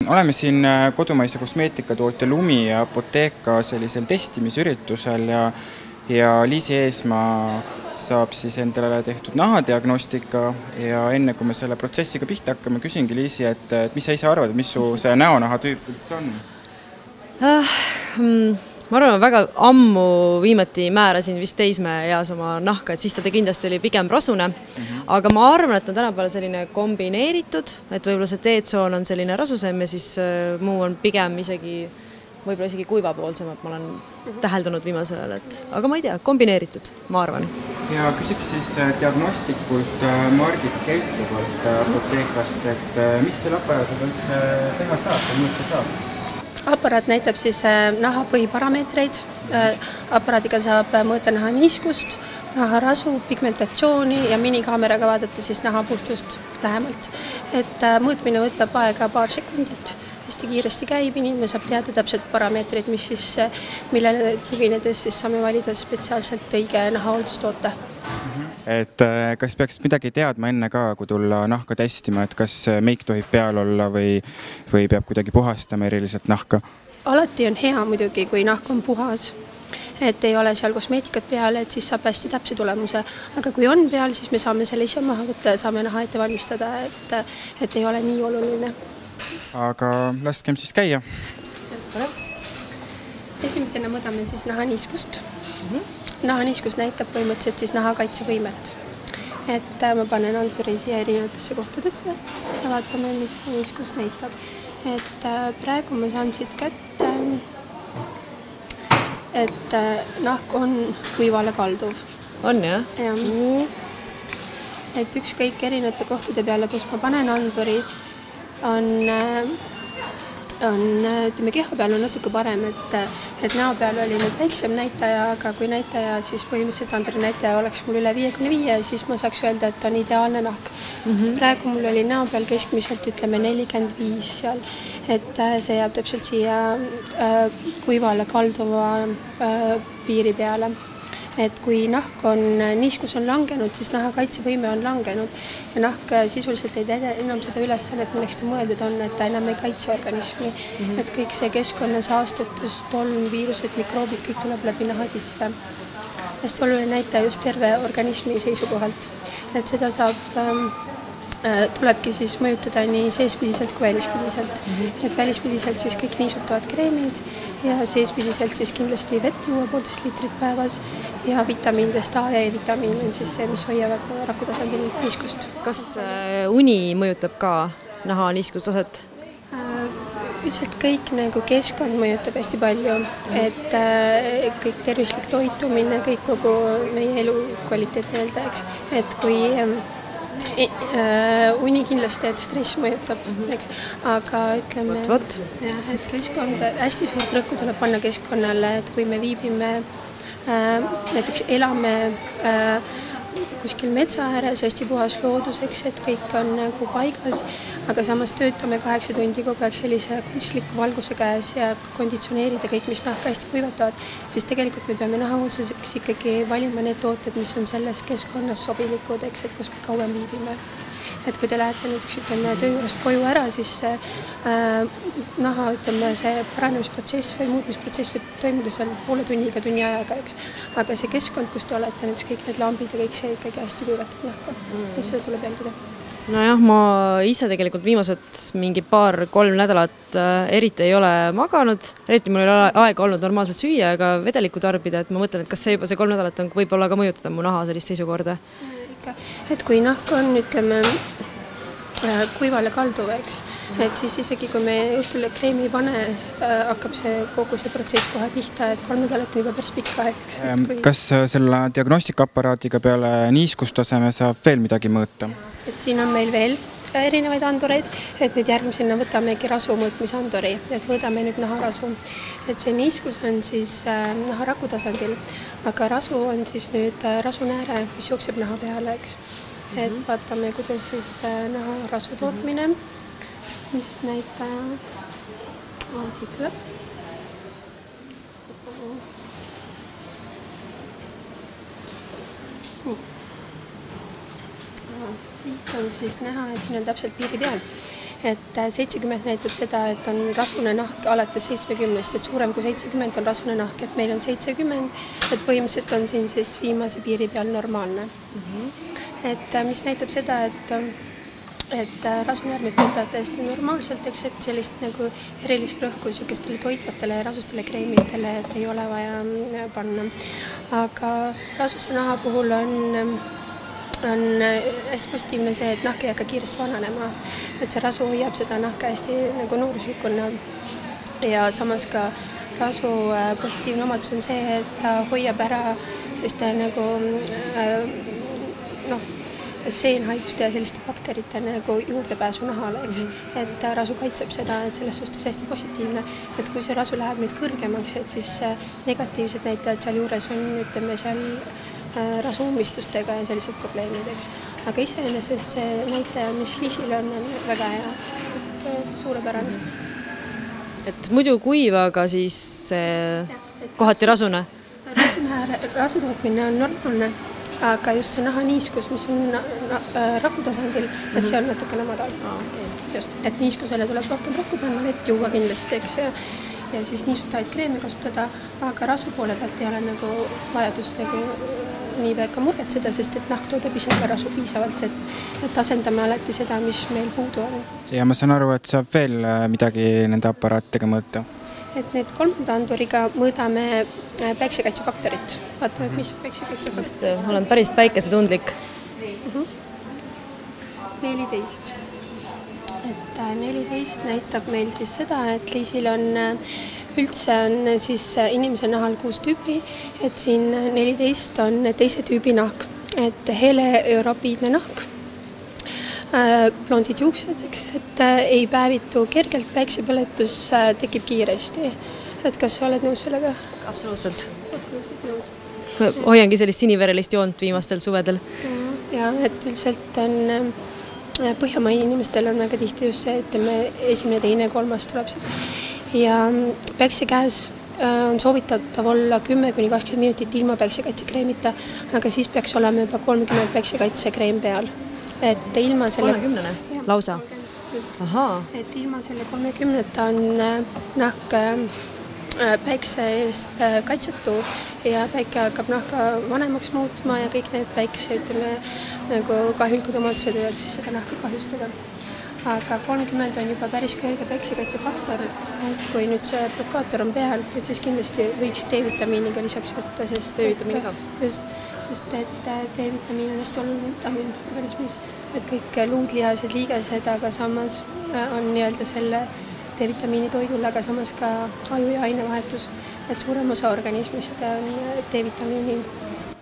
Oleme siin kodumaise kosmeetikatootja Lumi ja Apoteeka sellisel testimisüritusel ja Liisi Eesmaa saab siis endale tehtud nahadiagnostika ja enne kui me selle protsessiga pihta hakkame, küsingi Liisi, et mis sa ise arvad, mis su see näonaha tüüp üldse on? Ma arvan, väga ammu viimati määrasin vist teismeeas oma nahka, et siis ta kindlasti oli pigem rasune. Aga ma arvan, et on tänapäeval selline kombineeritud, et võib-olla see teetsoon on selline rasusem ja siis muu on pigem võib-olla isegi kuivapoolsem, et ma olen täheldanud viimasel ajal, aga ma ei tea, kombineeritud, ma arvan. Ja küsiks siis diagnostikult Margit Keltuvalt Apoteekast, et mis selle aparaadiga üldse teha saab ja mõõta saab? Aparaat näitab siis naha põhiparameetreid. Aparaadiga saab mõõta naha niiskust, naha rasu, pigmentatsiooni ja minikaameraga vaadata siis naha puhtust lähemalt. Et mõõtmine võtab aega paar sekundit, hästi kiiresti käib, inimene saab teada täpselt parameetreid, millele tuginedes siis saame valida spetsiaalselt õige nahahooldustoote. Et kas peaks midagi teadma enne ka, kui tulla nahka testima, et kas meik tohib peal olla või peab kuidagi puhastama eriliselt nahka? Alati on hea muidugi, kui nahk on puhas, et ei ole seal kosmeetikat peal, et siis saab hästi täpse tulemuse. Aga kui on peal, siis me saame selle ise maha võtta ja saame naha ette valmistada, et ei ole nii oluline. Aga laskem siis käia. Esimesena mõõdame siis nahaniiskust. Nahaniiskus näitab põhimõtteliselt siis nahakaitsevõimet. Et ma panen anturi siia erinevatesse kohtadesse ja vaatame, mis niiskus näitab. Et praegu ma saan siit kätte, et nahk on kuivale kalduv. On, jah? Jah. Et ükskõik erinevate kohtade peale, kus ma panen anturi, ütleme, keha peal on natuke parem, et näo peal oli nüüd väiksem näitaja, aga kui näitaja, siis põhimõtteliselt anturi näitaja oleks mul üle 55, siis ma saaks öelda, et on ideaalne nahk. Praegu mul oli näo peal keskmiselt, ütleme, 45 seal, et see jääb täpselt siia kuivale kalduva piiri peale. Et kui nahk niiskus on langenud, siis naha kaitsevõime on langenud ja nahk sisuliselt ei täida enam seda ülesannet, milleks ta mõeldud on, et ta enam ei kaitse organismi. Et kõik see keskkonna saastatus, tolm, viirused, mikroobid, kõik tuleb läbi naha sisse. Hästi oluline näitaja just terve organismi seisukohalt. Et seda tulebki siis mõjutada nii seespidiselt kui välispidiselt. Et välispidiselt siis kõik niisutavad kreemid ja seespidiselt siis kindlasti vett juua 1,5 liitrit päevas ja vitamiinidest A ja E-vitamiin on siis see, mis hoiavad rakutasandil niiskust. Kas uni mõjutab ka naha niiskustaset? Üldiselt kõik keskkond mõjutab hästi palju, et kõik tervislik toitumine, kõik kogu meie elu kvaliteet nii-öelda, eks, et kui uni kindlasti, et stress mõjutab, eks, aga ütleme, et keskkond, hästi suurt rõhku tuleb panna keskkonnale, et kui me viibime, näiteks elame kuskil metsa ääres, hästi puhas looduseks, et kõik on paigas, aga samas töötame 8 tundi kogu aeg sellise kunstliku valguse käes ja konditsioneerida kõik, mis nahka hästi kuivatavad, siis tegelikult me peame nahahoolduseks ikkagi valima need tooted, mis on selles keskkonnas sobilikud, eks, et kus me kauem viibime. Et kui te lähete näiteks töö juurest koju ära, siis naha, see paranemisprotsess või muutmisprotsess võib toimuda seal poole tunniga, tunni ajaga, eks. Aga see keskkond, kus te olete, näiteks kõik need lambid ja kõik see ikkagi hästi kuivatab nahka. Et seda tuleb jälgida. Nojah, ma ise tegelikult viimased mingi 2-3 nädalat eriti ei ole maganud. Eriti mul ei ole aega olnud normaalselt süüa ega vedelikku tarbida, et ma mõtlen, et kas see juba see 3 nädalat on võib-olla ka mõjutada mu naha sellist seisukorda. Et kui nahk on, ütleme, kuivale kalduv, eks, et siis isegi kui me õhtule kreemi ei pane, hakkab kogu see protsess kohe pihta, et 3 nädalat on juba päris pikk aeg. Kas selle diagnostikaaparaadiga peale niiskustaseme saab veel midagi mõõta? Et siin on meil veel erinevaid andureid, et nüüd järgmisena võtamegi rasu mõõtmisanduri, et mõõdame nüüd naharasu. Et see niiskus on siis naha rakutasandil, aga rasu on siis nüüd rasunääre, mis jookseb naha peale, eks. Et vaatame, kuidas siis naha rasu tootmine, mis näitaja siit tuleb. Siit on siis näha, et siin on täpselt piiri peal. et 70 näitab seda, et on rasvune nahk alates 70, et suurem kui 70 on rasvune nahk, et meil on 70, et põhimõtteliselt on siin siis viimase piiri peal normaalne. Et mis näitab seda, et rasvunearmid töötavad täiesti normaalselt, eks, et sellist nagu erilist rõhku sükestele toitvatele ja rasustele kreemidele, et ei ole vaja panna. Aga rasvuse naha puhul on hästi positiivne see, et nahk ei hakka kiiresti vananema, et see rasu hoiab seda nahka hästi nagu nooruslikuna ja samas ka rasu positiivne omadus on see, et ta hoiab ära selliste nagu seenhaiguste ja selliste bakterite nagu juurdepääsu nahale, eks, et rasu kaitseb seda, et selles suhtes hästi positiivne, et kui see rasu läheb nüüd kõrgemaks, et siis negatiivsed näitajad seal juures on, ütleme seal rasuumistustega ja sellised probleemid, eks. Aga iseenesest see näitaja, mis Liisil on väga hea, et suurepärane. Et muidu kuiv, aga siis kohati rasune? Rasu tootmine on normaalne, aga just see nahaniiskus, mis on raku tasandil, et see on natukene madal. Just, et niiskusele tuleb rohkem rakku panna, et juua kindlasti, eks, ja siis niisutavaid kreeme kasutada, aga rasu poole pealt ei ole nagu vajadust nagu nii väga muretseda, sest et nahk toodab ise ka rasu piisavalt, et asendame alati seda, mis meil puudu on. Ja ma saan aru, et saab veel midagi nende aparaatidega mõõta? Et nüüd 3. anduriga mõõdame päiksekaitsefaktorit. Vaatame, mis päiksekaitsefaktorit. Olen päris päikesetundlik. 14. Et 14 näitab meil siis seda, et Liisil on üldse on siis inimese nahal 6 tüüpi, et siin 14 on teise tüübi nahk, et hele europiidne nahk, blondid juuksed, eks, et ei päevitu kergelt, päiksepõletus tekib kiiresti. Et kas sa oled nõus sellega? Absoluutselt. Absoluutselt nõus. Hoiangi sellist siniverelist joont viimastel suvedel. Ja, et üldiselt on Põhjamaa inimestel on väga tihti just see, ütleme, esimene, teine, kolmas tuleb sealt. Ja päikse käes on soovitatav olla 10–20 minutit ilma päiksekaitsekreemita, aga siis peaks olema juba 30 päiksekaitsekreem peal. Et ilma selle... 30? Lausa? Just. Ahaa. Et ilma selle 30 on nahk päikse eest kaitsetu ja päike hakkab nahka vanemaks muutma ja kõik need päikse, ütleme, nagu kahjulikud omadused võivad siis seda nahka kahjustada. Aga 30 on juba päris kõrge päiksekaitsefaktor, et kui nüüd see blokaator on peal, et siis kindlasti võiks D-vitamiiniga lisaks võtta, sest et D-vitamiin on hästi oluline vitamiin organismis, et kõik luudlihased, liigesed, aga samas on nii-öelda selle D-vitamiini toidul, aga samas ka aju ja ainevahetus, et suurem osa organismist on D-vitamiini.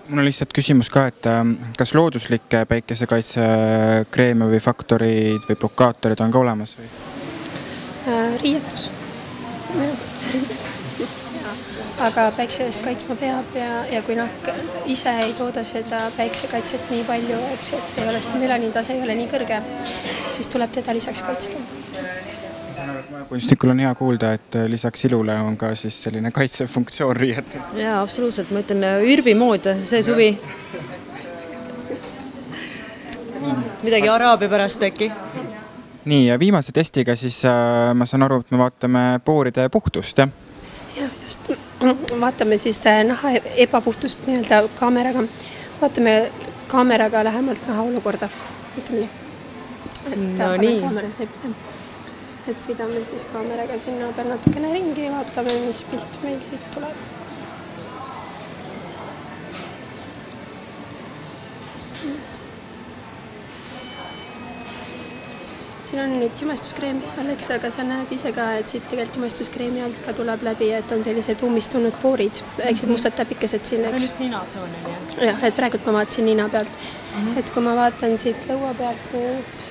Mul on lihtsalt küsimus ka, et kas looduslikke päikesekaitsekreeme või faktorid või blokaatorid on ka olemas? Või? Riietus. Aga päikse eest kaitsma peab ja kui nahk ise ei tooda seda päiksekaitset nii palju, eks, et ei ole seda melaniintase ei ole nii kõrge, siis tuleb teda lisaks kaitsta. Kunstnikul on hea kuulda, et lisaks ilule on ka siis selline kaitsefunktsioon riietel. Jaa, absoluutselt. Ma ütlen ürbi mood see suvi. Midagi Araabia pärast äkki. Nii, ja viimase testiga siis ma saan aru, et me vaatame pooride puhtust, jah? Jah, just. Vaatame siis naha ebapuhtust nii-öelda kaameraga. Vaatame kaameraga lähemalt naha olukorda. Ütleme nii. No nii. Et sõidame siis kaameraga sinna peal natukene ringi ja vaatame, mis pilt meil siit tuleb. Siin on nüüd jumestuskreem peal, eks, aga sa näed ise ka, et siit tegelikult jumestuskreemi alt ka tuleb läbi, et on sellised ummistunud poorid, eksed mustad täpikesed siin, eks. See on just ninatsoonil, jah? Jah, et praegult ma vaatasin nina pealt. Et kui ma vaatan siit lõua pealt nüüd,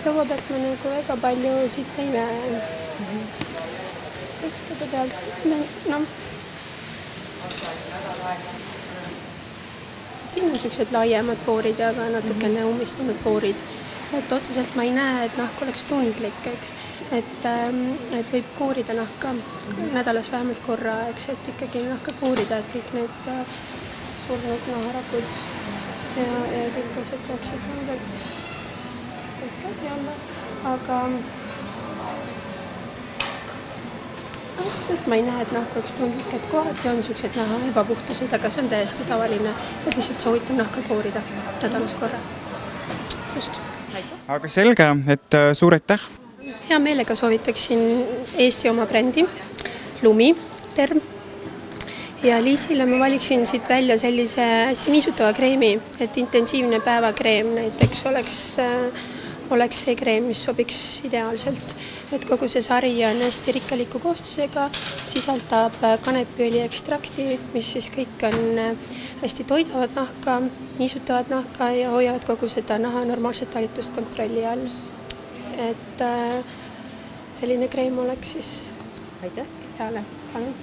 lõua pealt ma nagu väga palju siit ei näe. Keskade pealt, noh. Siin on sellised laiemad poorid ja ka natukene ummistunud poorid. Et otseselt ma ei näe, et nahk oleks tundlik, eks. Et võib koorida nahka nädalas vähemalt korra, eks, et ikkagi nahka koorida, et kõik need surnud naharakud ja kõik asjad saaksid nendelt. läbi olla, aga otseselt ma ei näe, et nahk oleks tundlik, et kohati on niisugused naha ebapuhtused, aga see on täiesti tavaline, et lihtsalt soovitan nahka koorida nädalas korra. Just. Aga selge, et suur aitäh! Hea meelega soovitaksin Eesti oma brändi, Lumi term. Ja Liisile ma valiksin siit välja sellise hästi niisutava kreemi, et intensiivne päevakreem näiteks oleks see kreem, mis sobiks ideaalselt. Et kogu see sari on hästi rikkaliku koostusega, sisaldab kanepiõli ekstrakti, mis siis kõik on hästi toidavad nahka, niisutavad nahka ja hoiavad kogu seda naha normaalset talitust kontrolli all. Et selline kreem oleks siis ideaale. Palun.